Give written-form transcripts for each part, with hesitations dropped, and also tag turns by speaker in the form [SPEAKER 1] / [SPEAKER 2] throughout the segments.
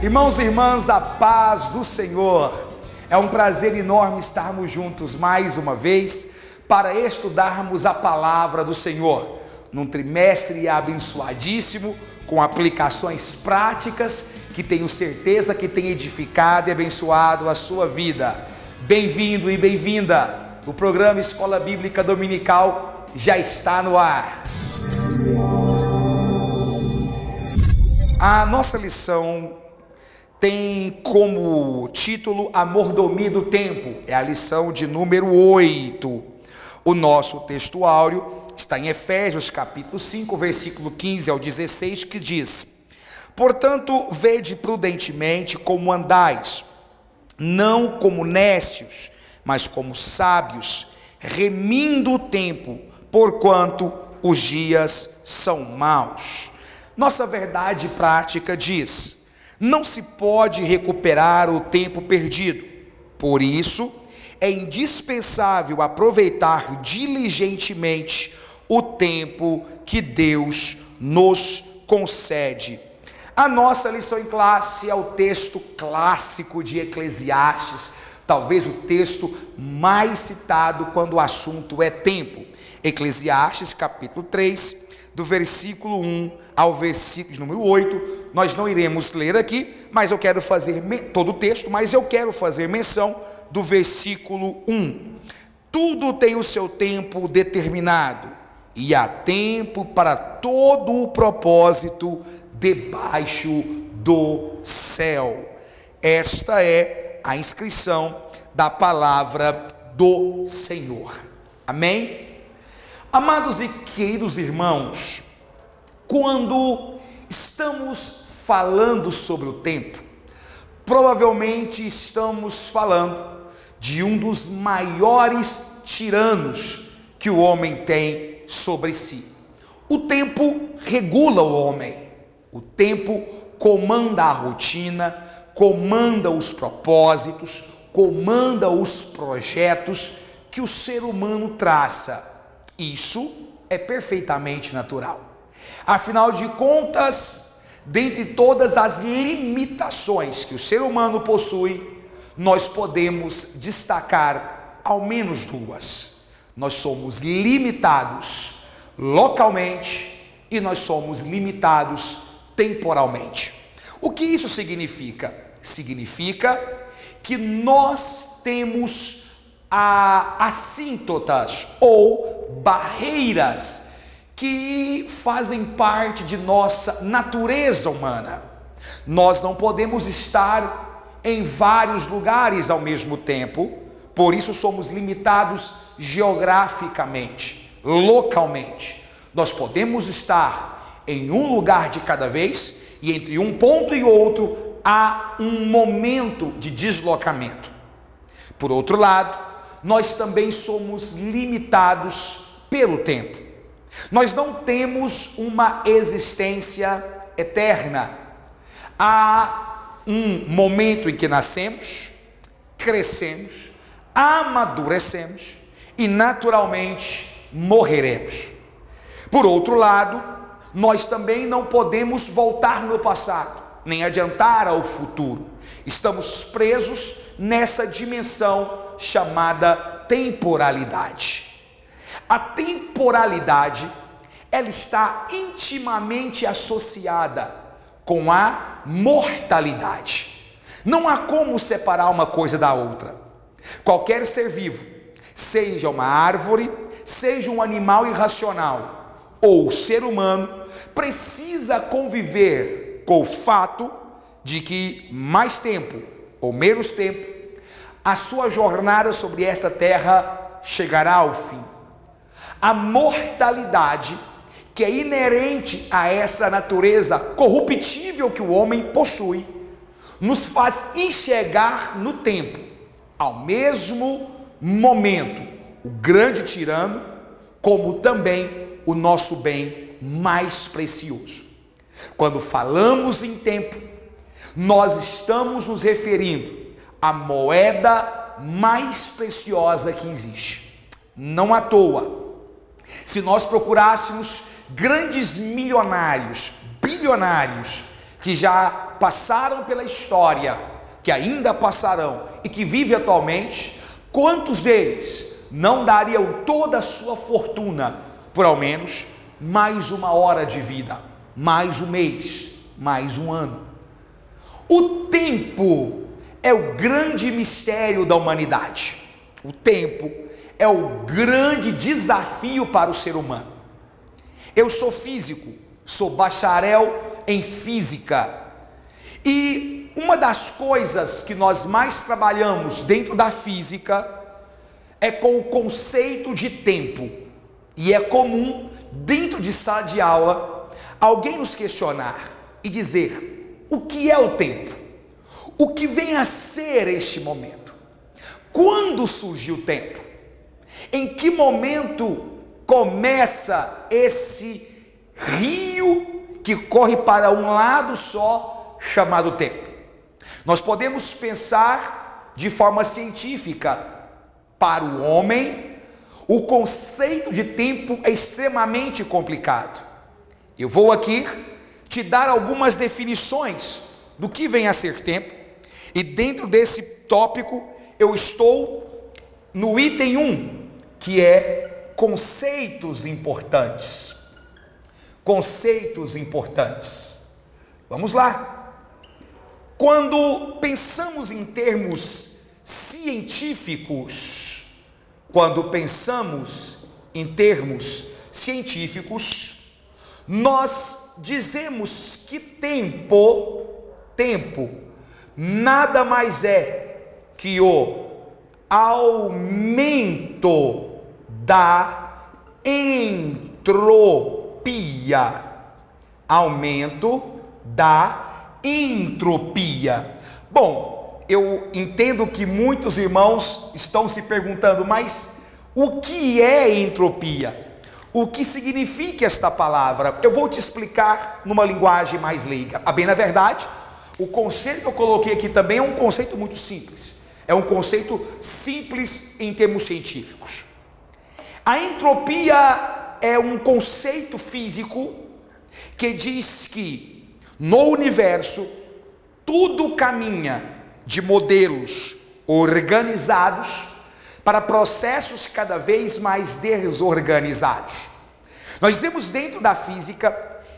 [SPEAKER 1] Irmãos e irmãs, a paz do Senhor. É um prazer enorme estarmos juntos mais uma vez para estudarmos a palavra do Senhor, num trimestre abençoadíssimo, com aplicações práticas que tenho certeza que tem edificado e abençoado a sua vida. Bem-vindo e bem-vinda. O programa Escola Bíblica Dominical já está no ar. A nossa lição tem como título A Mordomia do Tempo. É a lição de número 8. O nosso texto áureo está em Efésios capítulo 5, versículo 15 ao 16, que diz: Portanto, vede prudentemente como andais, não como nécios, mas como sábios, remindo o tempo, porquanto os dias são maus. Nossa verdade prática diz: não se pode recuperar o tempo perdido. Por isso, é indispensável aproveitar diligentemente o tempo que Deus nos concede. A nossa lição em classe é o texto clássico de Eclesiastes, talvez o texto mais citado quando o assunto é tempo. Eclesiastes capítulo 3, do versículo 1 ao versículo de número 8, nós não iremos ler aqui, mas eu quero fazer todo o texto, mas eu quero fazer menção do versículo 1. Tudo tem o seu tempo determinado, e há tempo para todo o propósito debaixo do céu. Esta é a inscrição da palavra do Senhor. Amém? Amados e queridos irmãos, quando estamos falando sobre o tempo, provavelmente estamos falando de um dos maiores tiranos que o homem tem sobre si. O tempo regula o homem, o tempo comanda a rotina, comanda os propósitos, comanda os projetos que o ser humano traça. Isso é perfeitamente natural. Afinal de contas, dentre todas as limitações que o ser humano possui, nós podemos destacar ao menos duas. Nós somos limitados localmente e nós somos limitados temporalmente. O que isso significa? Significa que nós temos assíntotas ou barreiras que fazem parte de nossa natureza humana. Nós não podemos estar em vários lugares ao mesmo tempo, por isso somos limitados geograficamente, localmente. Nós podemos estar em um lugar de cada vez, e entre um ponto e outro há um momento de deslocamento. Por outro lado, nós também somos limitados pelo tempo. Nós não temos uma existência eterna. Há um momento em que nascemos, crescemos, amadurecemos e naturalmente morreremos. Por outro lado, nós também não podemos voltar no passado, nem adiantar ao futuro. Estamos presos nessa dimensão chamada temporalidade. A temporalidade, ela está intimamente associada com a mortalidade. Não há como separar uma coisa da outra. Qualquer ser vivo, seja uma árvore, seja um animal irracional ou ser humano, precisa conviver com o fato de que mais tempo ou menos tempo, a sua jornada sobre esta terra chegará ao fim. A mortalidade, que é inerente a essa natureza corruptível que o homem possui, nos faz enxergar no tempo, ao mesmo momento, o grande tirano, como também o nosso bem mais precioso. Quando falamos em tempo, nós estamos nos referindo à moeda mais preciosa que existe. Não à toa, se nós procurássemos grandes milionários, bilionários, que já passaram pela história, que ainda passarão e que vivem atualmente, quantos deles não dariam toda a sua fortuna por ao menos mais uma hora de vida, mais um mês, mais um ano? O tempo é o grande mistério da humanidade. O tempo é o grande desafio para o ser humano. Eu sou físico, sou bacharel em física, e uma das coisas que nós mais trabalhamos dentro da física é com o conceito de tempo. E é comum, dentro de sala de aula, alguém nos questionar e dizer: o que é o tempo? O que vem a ser este momento? Quando surgiu o tempo? Em que momento começa esse rio que corre para um lado só, chamado tempo? Nós podemos pensar de forma científica. Para o homem, o conceito de tempo é extremamente complicado. Eu vou aqui te dar algumas definições do que vem a ser tempo, e dentro desse tópico eu estou no item 1, que é conceitos importantes. Conceitos importantes. Vamos lá. Quando pensamos em termos científicos, nós dizemos que tempo nada mais é que o aumento da entropia. Aumento da entropia. Bom, eu entendo que muitos irmãos estão se perguntando, mas o que é entropia? O que significa esta palavra? Eu vou te explicar numa linguagem mais leiga. A bem na verdade, o conceito que eu coloquei aqui também é um conceito muito simples. É um conceito simples em termos científicos. A entropia é um conceito físico que diz que no universo tudo caminha de modelos organizados para processos cada vez mais desorganizados. Nós dizemos dentro da física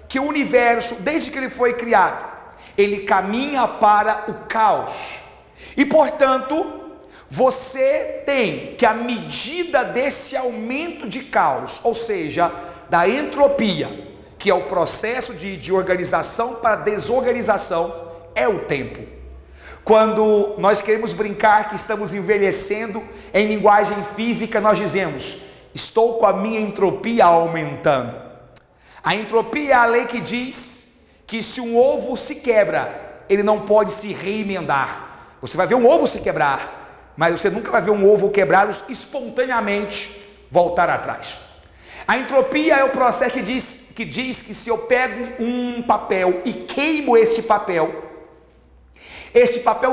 [SPEAKER 1] que o universo, desde que ele foi criado, ele caminha para o caos. E portanto, você tem que, à medida desse aumento de caos, ou seja, da entropia, que é o processo de organização para desorganização, é o tempo. Quando nós queremos brincar que estamos envelhecendo, em linguagem física nós dizemos: estou com a minha entropia aumentando. A entropia é a lei que diz que se um ovo se quebra, ele não pode se reemendar. Você vai ver um ovo se quebrar, mas você nunca vai ver um ovo quebrado espontaneamente voltar atrás. A entropia é o processo que diz que se eu pego um papel e queimo este papel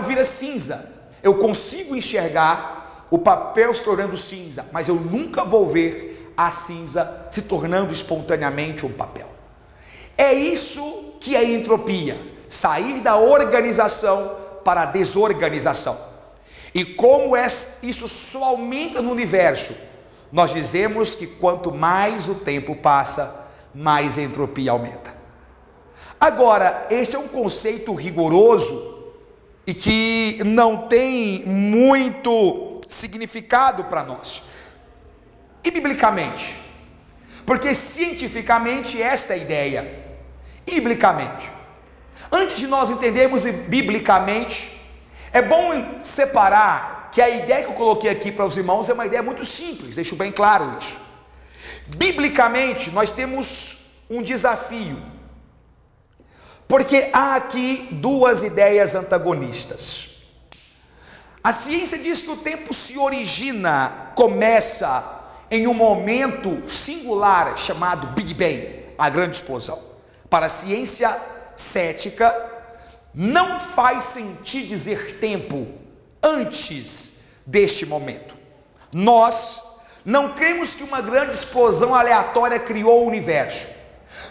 [SPEAKER 1] vira cinza. Eu consigo enxergar o papel se tornando cinza, mas eu nunca vou ver a cinza se tornando espontaneamente um papel. É isso que é entropia: sair da organização para a desorganização. E como isso só aumenta no universo, nós dizemos que quanto mais o tempo passa, mais a entropia aumenta. Agora, este é um conceito rigoroso e que não tem muito significado para nós. E biblicamente? Porque cientificamente esta é a ideia. E biblicamente? Antes de nós entendermos biblicamente, é bom separar que a ideia que eu coloquei aqui para os irmãos é uma ideia muito simples, deixo bem claro isso. Biblicamente, nós temos um desafio, porque há aqui duas ideias antagonistas. A ciência diz que o tempo se origina, começa em um momento singular chamado Big Bang, a grande explosão. Para a ciência cética, não faz sentido dizer tempo antes deste momento. Nós não cremos que uma grande explosão aleatória criou o universo,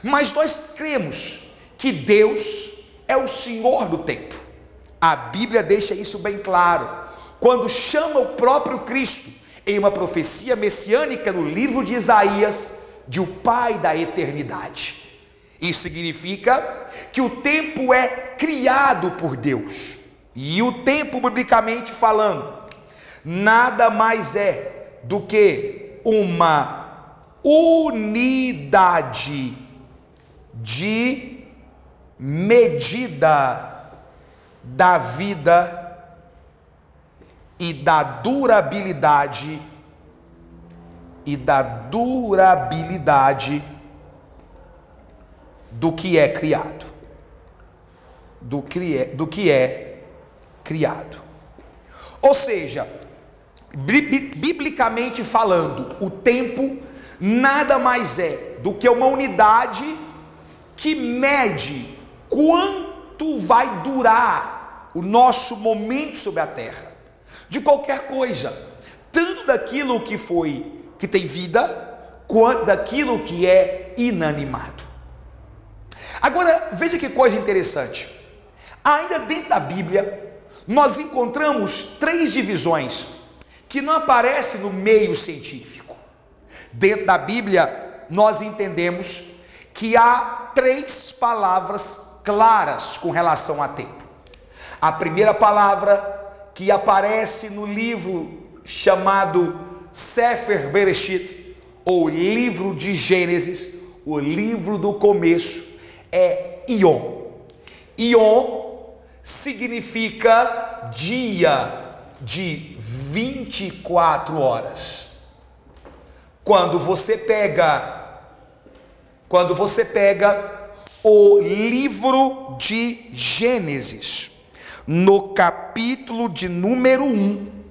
[SPEAKER 1] mas nós cremos que Deus é o Senhor do tempo. A Bíblia deixa isso bem claro, quando chama o próprio Cristo, em uma profecia messiânica no livro de Isaías, de o Pai da eternidade. Isso significa que o tempo é criado por Deus, e o tempo, biblicamente falando, nada mais é do que uma unidade de medida da vida e da durabilidade do que é criado, do que é criado. Ou seja, biblicamente falando, o tempo nada mais é do que uma unidade que mede quanto vai durar o nosso momento sobre a terra, de qualquer coisa, tanto daquilo que tem vida, quanto daquilo que é inanimado. Agora, veja que coisa interessante, ainda dentro da Bíblia, nós encontramos 3 divisões, que não aparecem no meio científico. Dentro da Bíblia, nós entendemos que há 3 palavras claras com relação a tempo. A primeira palavra que aparece no livro chamado Sefer Bereshit, ou livro de Gênesis, o livro do começo, é Ion. Ion significa dia de 24 horas. Quando você pega o livro de Gênesis, no capítulo de número 1,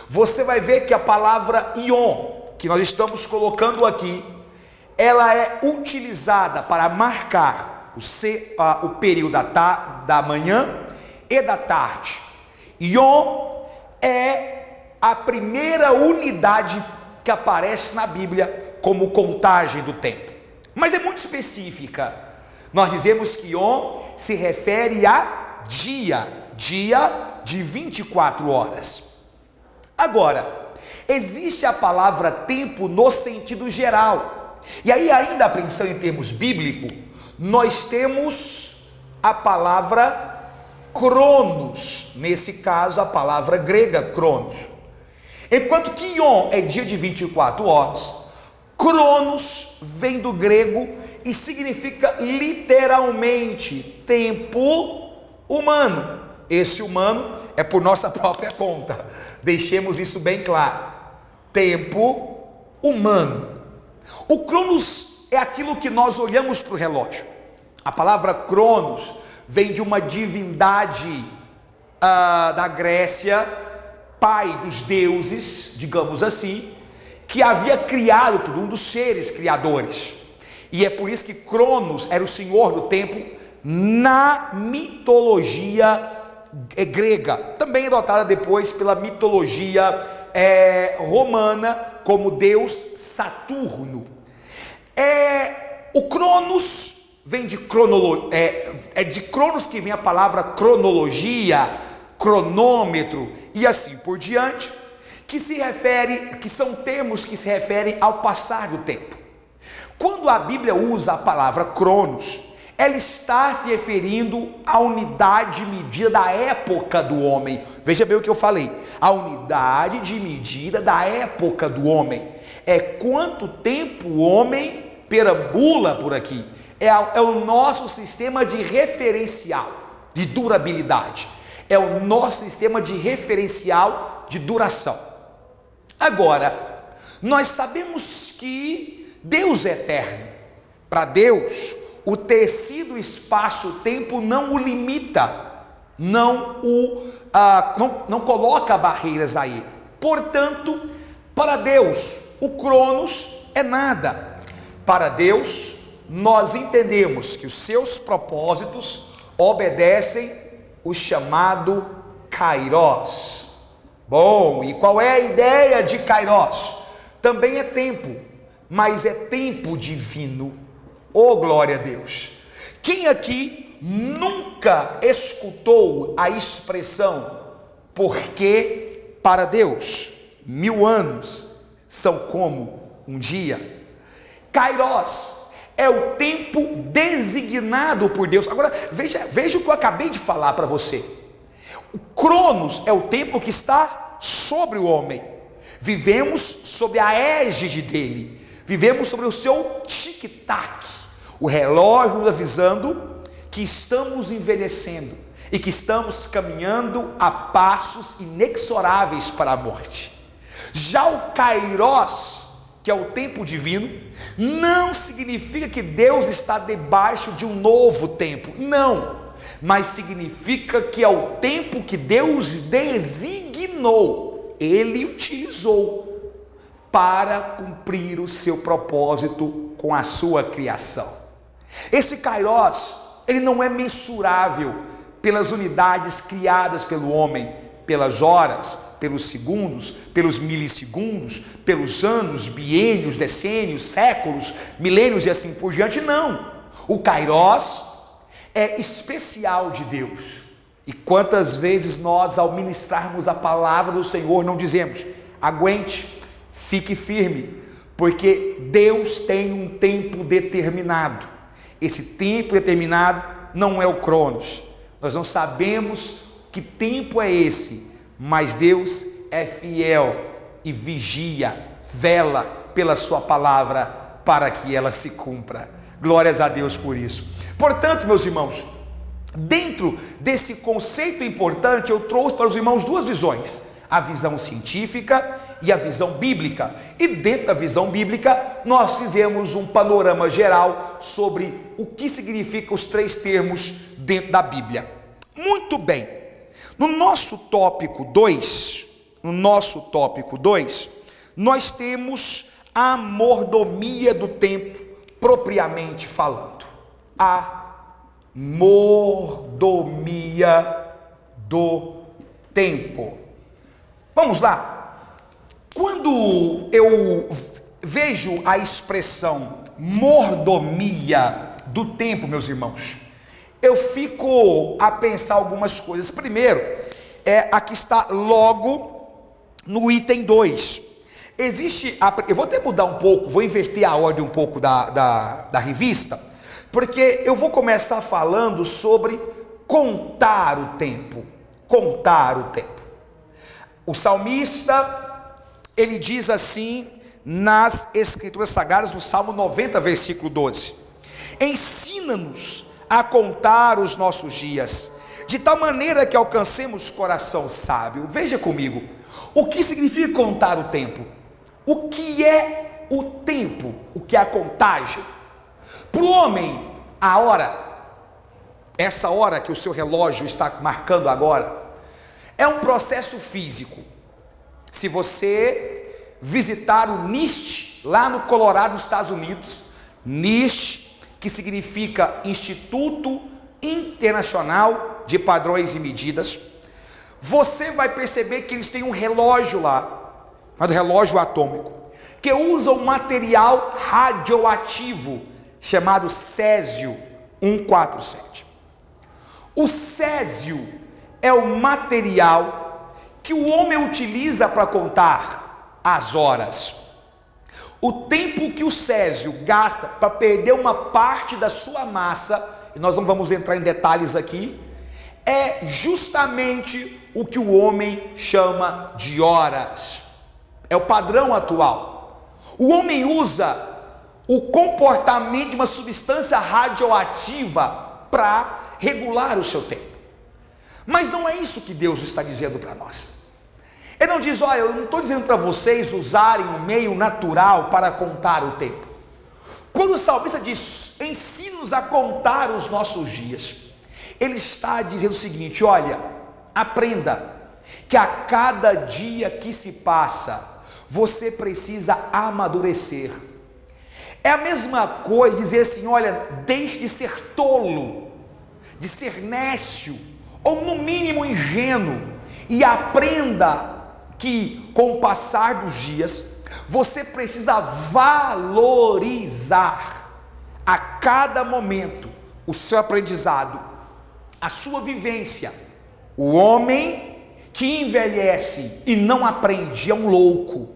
[SPEAKER 1] você vai ver que a palavra Ion, que nós estamos colocando aqui, ela é utilizada para marcar o período da manhã e da tarde. Ion é a primeira unidade que aparece na Bíblia como contagem do tempo, mas é muito específica. Nós dizemos que Ion se refere a dia de 24 horas. Agora, existe a palavra tempo no sentido geral, e aí ainda a apreensão em termos bíblicos, nós temos a palavra cronos, nesse caso a palavra grega cronos. Enquanto que Ion é dia de 24 horas, cronos vem do grego e significa literalmente tempo humano. Esse humano é por nossa própria conta, deixemos isso bem claro, tempo humano. O cronos é aquilo que nós olhamos para o relógio. A palavra cronos vem de uma divindade da Grécia, pai dos deuses, digamos assim, que havia criado tudo, um dos seres criadores, e é por isso que Cronos era o senhor do tempo na mitologia grega, também adotada depois pela mitologia romana como deus Saturno. O Cronos vem de de Cronos que vem a palavra cronologia, cronômetro e assim por diante, que são termos que se referem ao passar do tempo. Quando a Bíblia usa a palavra cronos, ela está se referindo à unidade de medida da época do homem. Veja bem o que eu falei, a unidade de medida da época do homem, é quanto tempo o homem perambula por aqui, é o nosso sistema de referencial de durabilidade, é o nosso sistema de referencial de duração. Agora, nós sabemos que Deus é eterno. Para Deus, o tecido, espaço-tempo não o limita, não coloca barreiras a ele. Portanto, para Deus, o Cronos é nada. Para Deus, nós entendemos que os seus propósitos obedecem o chamado Kairos. Bom, e qual é a ideia de Kairos? Também é tempo, mas é tempo divino. Oh, glória a Deus! Quem aqui nunca escutou a expressão porque para Deus 1000 anos são como um dia? Kairos é o tempo designado por Deus. Agora veja o que eu acabei de falar para você. O Cronos é o tempo que está sobre o homem. Vivemos sob a égide dele, vivemos sobre o seu tic-tac, o relógio nos avisando que estamos envelhecendo e que estamos caminhando a passos inexoráveis para a morte. Já o Kairos, que é o tempo divino, não significa que Deus está debaixo de um novo tempo, não, mas significa que é o tempo que Deus designou, Ele utilizou para cumprir o seu propósito com a sua criação. Esse Kairos, ele não é mensurável pelas unidades criadas pelo homem, pelas horas, pelos segundos, pelos milissegundos, pelos anos, biênios, decênios, séculos, milênios e assim por diante, não. O Kairos é especial de Deus. E quantas vezes nós, ao ministrarmos a palavra do Senhor, não dizemos: aguente, fique firme, porque Deus tem um tempo determinado. Esse tempo determinado não é o Cronos. Nós não sabemos que tempo é esse, mas Deus é fiel e vigia, vela pela sua palavra para que ela se cumpra. Glórias a Deus por isso. Portanto, meus irmãos, dentro desse conceito importante, eu trouxe para os irmãos duas visões: a visão científica e a visão bíblica. E dentro da visão bíblica, nós fizemos um panorama geral sobre o que significam os três termos dentro da Bíblia. Muito bem. No nosso tópico 2, nós temos a mordomia do tempo, propriamente falando. A mordomia do tempo. Vamos lá. Quando eu vejo a expressão mordomia do tempo, meus irmãos, eu fico a pensar algumas coisas. Primeiro, aqui está logo no item 2. Eu vou até mudar um pouco, vou inverter a ordem um pouco da revista, porque eu vou começar falando sobre contar o tempo. Contar o tempo. O salmista, ele diz assim nas Escrituras Sagradas, no Salmo 90, versículo 12: ensina-nos a contar os nossos dias, de tal maneira que alcancemos coração sábio. Veja comigo, o que significa contar o tempo? O que é o tempo? O que é a contagem? Para o homem, a hora, essa hora que o seu relógio está marcando agora, é um processo físico. Se você visitar o NIST, lá no Colorado, nos Estados Unidos, NIST, que significa Instituto Internacional de Padrões e Medidas, você vai perceber que eles têm um relógio lá, chamado relógio atômico, que usa um material radioativo chamado césio 147. O césio é o material que o homem utiliza para contar as horas. O tempo que o césio gasta para perder uma parte da sua massa, e nós não vamos entrar em detalhes aqui, é justamente o que o homem chama de horas. É o padrão atual. O homem usa o comportamento de uma substância radioativa para regular o seu tempo. Mas não é isso que Deus está dizendo para nós. Ele não diz: olha, eu não estou dizendo para vocês usarem o meio natural para contar o tempo. Quando o salmista diz: ensina-nos a contar os nossos dias, ele está dizendo o seguinte: olha, aprenda que a cada dia que se passa, você precisa amadurecer. É a mesma coisa dizer assim: olha, deixe de ser tolo, de ser nécio, ou no mínimo ingênuo, e aprenda que com o passar dos dias, você precisa valorizar a cada momento o seu aprendizado, a sua vivência. O homem que envelhece e não aprende é um louco.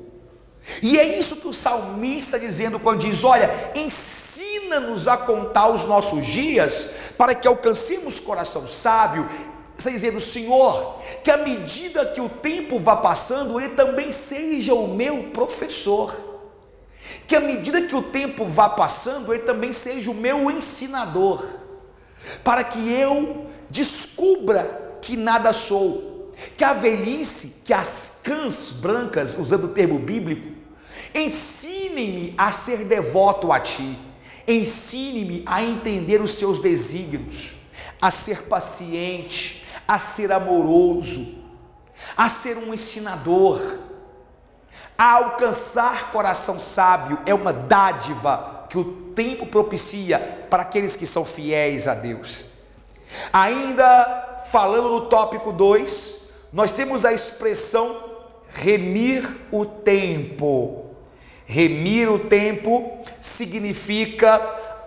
[SPEAKER 1] E é isso que o salmista está dizendo quando diz: olha, ensina-nos a contar os nossos dias para que alcancemos coração sábio. Está dizendo: Senhor, que à medida que o tempo vá passando, Ele também seja o meu professor. Que à medida que o tempo vá passando, Ele também seja o meu ensinador, para que eu descubra que nada sou, que a velhice, que as cãs brancas, usando o termo bíblico, ensine-me a ser devoto a Ti, ensine-me a entender os Seus desígnios, a ser paciente, a ser amoroso, a ser um ensinador, a alcançar coração sábio. É uma dádiva que o tempo propicia para aqueles que são fiéis a Deus. Ainda falando no tópico 2, nós temos a expressão remir o tempo. Remir o tempo significa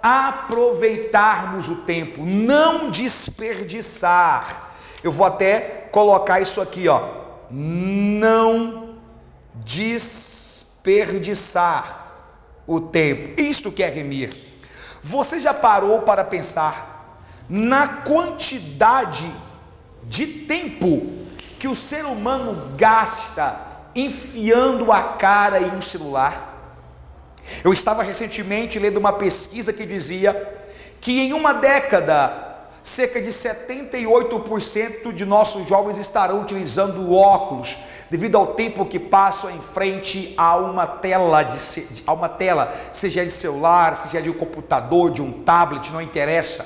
[SPEAKER 1] aproveitarmos o tempo, não desperdiçar. Eu vou até colocar isso aqui, ó. Não desperdiçar o tempo. Isto que é remir. Você já parou para pensar na quantidade de tempo que o ser humano gasta enfiando a cara em um celular? Eu estava recentemente lendo uma pesquisa que dizia que em uma década, cerca de 78% de nossos jovens estarão utilizando óculos, devido ao tempo que passam em frente a uma tela, seja de celular, seja de um computador, de um tablet, não interessa,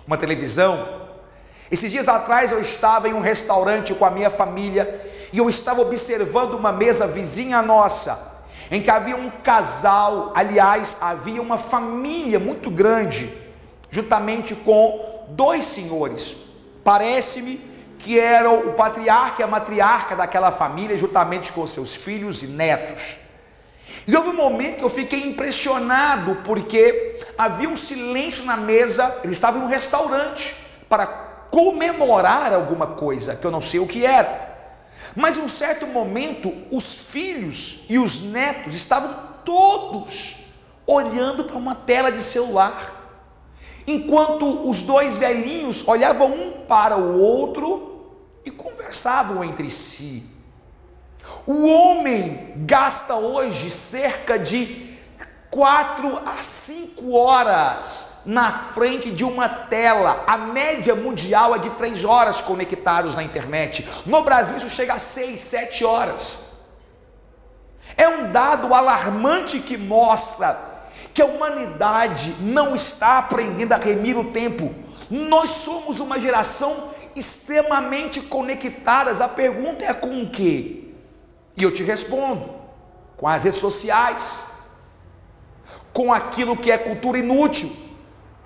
[SPEAKER 1] uma televisão. Esses dias atrás eu estava em um restaurante com a minha família e eu estava observando uma mesa vizinha nossa, em que havia um casal, aliás, havia uma família muito grande, juntamente com 2 senhores. Parece-me que eram o patriarca e a matriarca daquela família, juntamente com seus filhos e netos. E houve um momento que eu fiquei impressionado, porque havia um silêncio na mesa. Eles estavam em um restaurante para comemorar alguma coisa, que eu não sei o que era. Mas em um certo momento, os filhos e os netos estavam todos olhando para uma tela de celular, enquanto os 2 velhinhos olhavam um para o outro e conversavam entre si. O homem gasta hoje cerca de 4 a 5 horas na frente de uma tela. A média mundial é de 3 horas conectados na internet. No Brasil isso chega a 6, 7 horas. É um dado alarmante que mostra que a humanidade não está aprendendo a remir o tempo. Nós somos uma geração extremamente conectadas. A pergunta é: com o quê? E eu te respondo: com as redes sociais, com aquilo que é cultura inútil.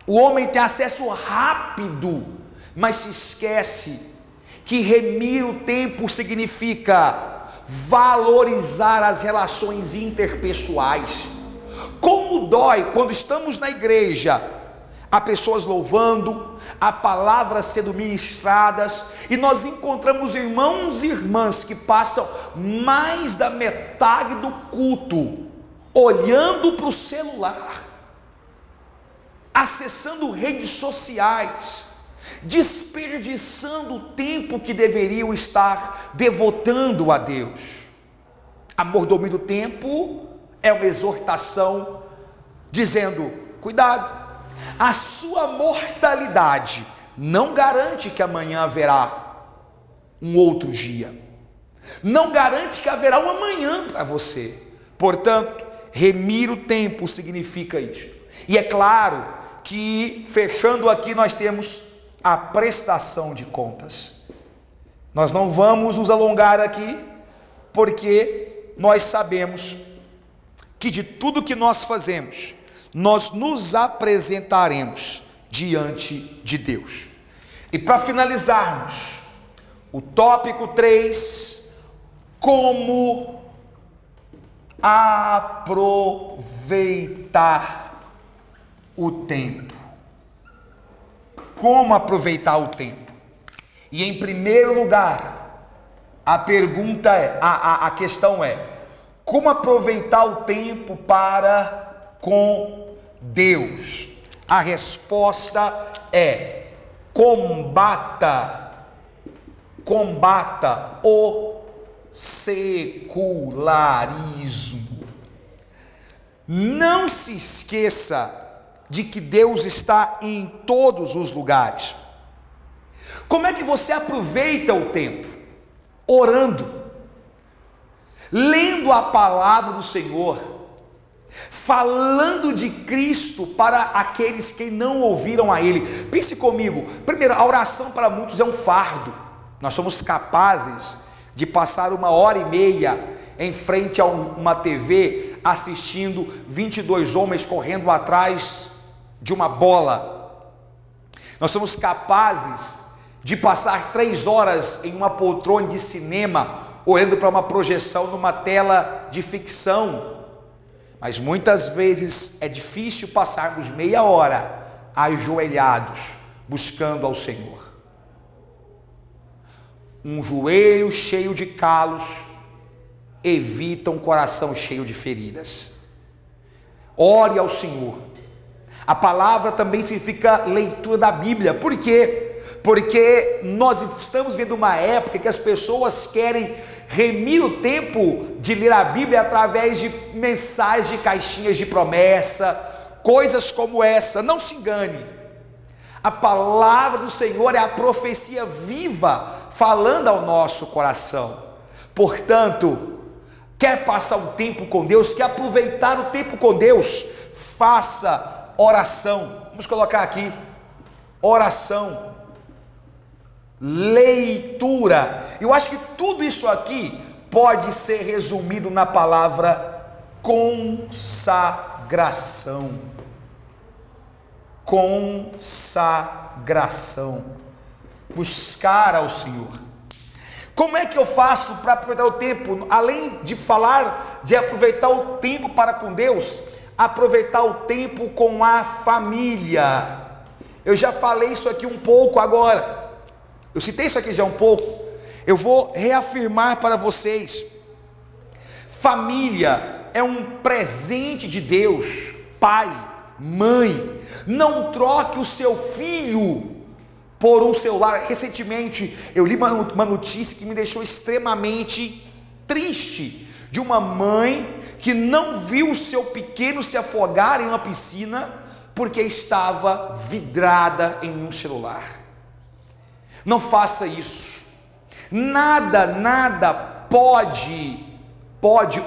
[SPEAKER 1] O homem tem acesso rápido, mas se esquece que remir o tempo significa valorizar as relações interpessoais. Como dói quando estamos na igreja, há pessoas louvando, há palavras sendo ministradas, e nós encontramos irmãos e irmãs que passam mais da metade do culto olhando para o celular, acessando redes sociais, desperdiçando o tempo que deveriam estar devotando a Deus. A mordomia do tempo é uma exortação dizendo: cuidado, a sua mortalidade não garante que amanhã haverá um outro dia, não garante que haverá um amanhã para você. Portanto, remir o tempo significa isso. E é claro que, fechando aqui, nós temos a prestação de contas. Nós não vamos nos alongar aqui, porque nós sabemos que de tudo que nós fazemos, nós nos apresentaremos diante de Deus. E para finalizarmos, o tópico 3, como aproveitar o tempo. Como aproveitar o tempo? E em primeiro lugar, a pergunta é, a questão é: como aproveitar o tempo para com Deus? A resposta é: combata o secularismo. Não se esqueça de que Deus está em todos os lugares. Como é que você aproveita o tempo? Orando, lendo a palavra do Senhor, falando de Cristo para aqueles que não ouviram a Ele. Pense comigo, primeiro, a oração para muitos é um fardo. Nós somos capazes de passar 1h30 em frente a uma TV, assistindo 22 homens correndo atrás de uma bola. Nós somos capazes de passar 3 horas em uma poltrona de cinema, olhando para uma projeção numa tela de ficção. Mas muitas vezes é difícil passarmos meia hora ajoelhados, buscando ao Senhor. Um joelho cheio de calos evita um coração cheio de feridas. Ore ao Senhor. A palavra também significa leitura da Bíblia. Por quê? Porque nós estamos vendo uma época que as pessoas querem remir o tempo de ler a Bíblia através de mensagens de caixinhas de promessa, coisas como essa. Não se engane, a palavra do Senhor é a profecia viva falando ao nosso coração. Portanto, quer passar um tempo com Deus, quer aproveitar o tempo com Deus, faça oração. Vamos colocar aqui: oração, leitura. Eu acho que tudo isso aqui pode ser resumido na palavra consagração. Consagração. Buscar ao Senhor. Como é que eu faço para aproveitar o tempo? Além de falar de aproveitar o tempo para com Deus, aproveitar o tempo com a família. Eu já falei isso aqui um pouco agora. Eu citei isso aqui já um pouco. Eu vou reafirmar para vocês. Família é um presente de Deus. Pai, mãe, não troque o seu filho por um celular. Recentemente eu li uma notícia que me deixou extremamente triste, de uma mãe que não viu o seu pequeno se afogar em uma piscina porque estava vidrada em um celular. Não faça isso. Nada pode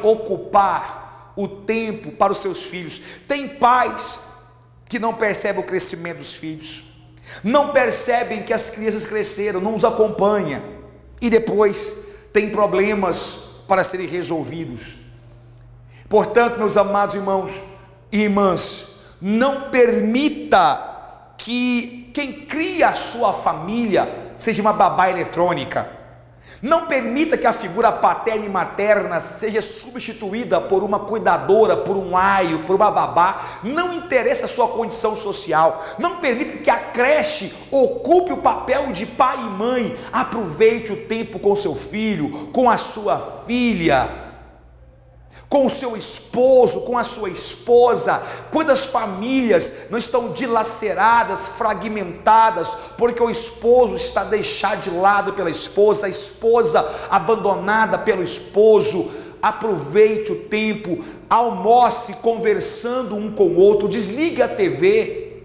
[SPEAKER 1] ocupar o tempo para os seus filhos. Tem pais que não percebem o crescimento dos filhos, não percebem que as crianças cresceram, não os acompanham, e depois tem problemas para serem resolvidos. Portanto, meus amados irmãos e irmãs, não permita que quem cria a sua família seja uma babá eletrônica. Não permita que a figura paterna e materna seja substituída por uma cuidadora, por um aio, por uma babá. Não interessa a sua condição social. Não permita que a creche ocupe o papel de pai e mãe. Aproveite o tempo com seu filho, com a sua filha, com o seu esposo, com a sua esposa. Quantas famílias não estão dilaceradas, fragmentadas, porque o esposo está deixado de lado pela esposa, a esposa abandonada pelo esposo. Aproveite o tempo, almoce conversando um com o outro, desligue a TV,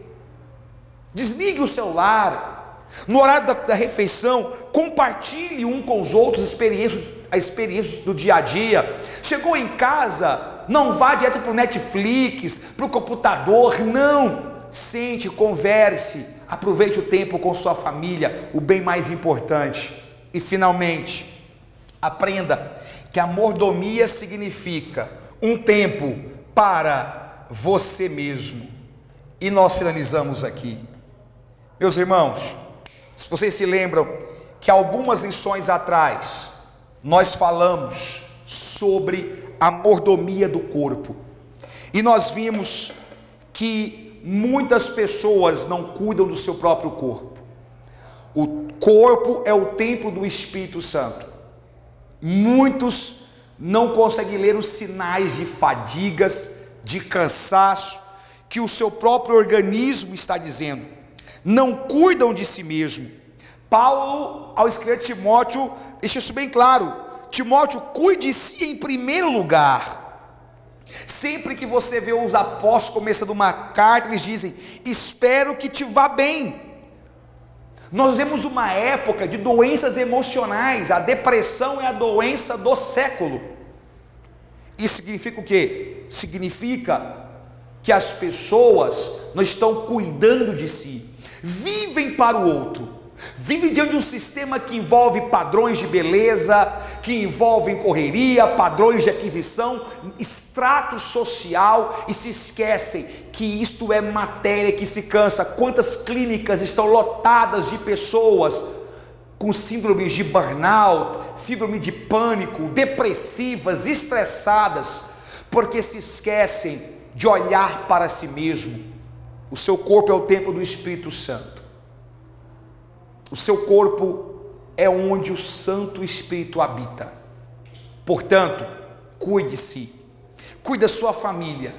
[SPEAKER 1] desligue o celular. No horário da refeição, compartilhe um com os outros a experiência do dia a dia. Chegou em casa, não vá direto para o Netflix, para o computador, não. Sente, converse, aproveite o tempo com sua família, o bem mais importante. E finalmente, aprenda que a mordomia significa um tempo para você mesmo. E nós finalizamos aqui. Meus irmãos, se vocês se lembram que algumas lições atrás nós falamos sobre a mordomia do corpo, e nós vimos que muitas pessoas não cuidam do seu próprio corpo. O corpo é o templo do Espírito Santo. Muitos não conseguem ler os sinais de fadigas, de cansaço, que o seu próprio organismo está dizendo. Não cuidam de si mesmo. Paulo, ao escrever Timóteo, deixa isso bem claro. Timóteo, cuide de si em primeiro lugar. Sempre que você vê os apóstolos começando uma carta, eles dizem: espero que te vá bem. Nós vemos uma época de doenças emocionais. A depressão é a doença do século. Isso significa o quê? Significa que as pessoas não estão cuidando de si, vivem para o outro, vivem diante de um sistema que envolve padrões de beleza, que envolve correria, padrões de aquisição, extrato social, e se esquecem que isto é matéria que se cansa. Quantas clínicas estão lotadas de pessoas com síndromes de burnout, síndrome de pânico, depressivas, estressadas, porque se esquecem de olhar para si mesmo. O seu corpo é o templo do Espírito Santo. O seu corpo é onde o Santo Espírito habita. Portanto, cuide-se, cuide da sua família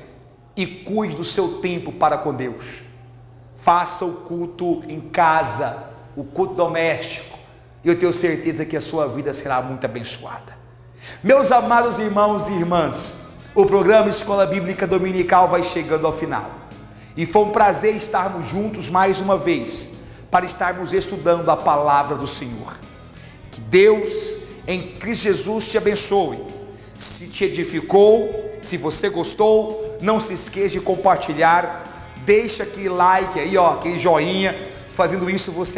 [SPEAKER 1] e cuide do seu tempo para com Deus. Faça o culto em casa, o culto doméstico, e eu tenho certeza que a sua vida será muito abençoada. Meus amados irmãos e irmãs, o programa Escola Bíblica Dominical vai chegando ao final, e foi um prazer estarmos juntos mais uma vez, para estarmos estudando a palavra do Senhor. Que Deus em Cristo Jesus te abençoe. Se te edificou, se você gostou, não se esqueça de compartilhar, deixa aquele like aí, aquele joinha. Fazendo isso você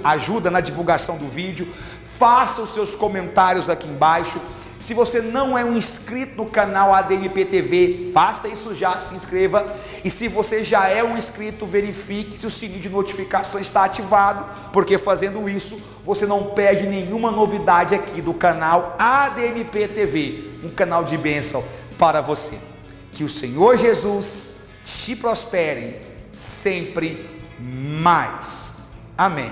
[SPEAKER 1] ajuda na divulgação do vídeo. Faça os seus comentários aqui embaixo. Se você não é um inscrito no canal ADMP TV, faça isso já, se inscreva. E se você já é um inscrito, verifique se o sininho de notificação está ativado, porque fazendo isso, você não perde nenhuma novidade aqui do canal ADMP TV, um canal de bênção para você. Que o Senhor Jesus te prospere sempre mais. Amém.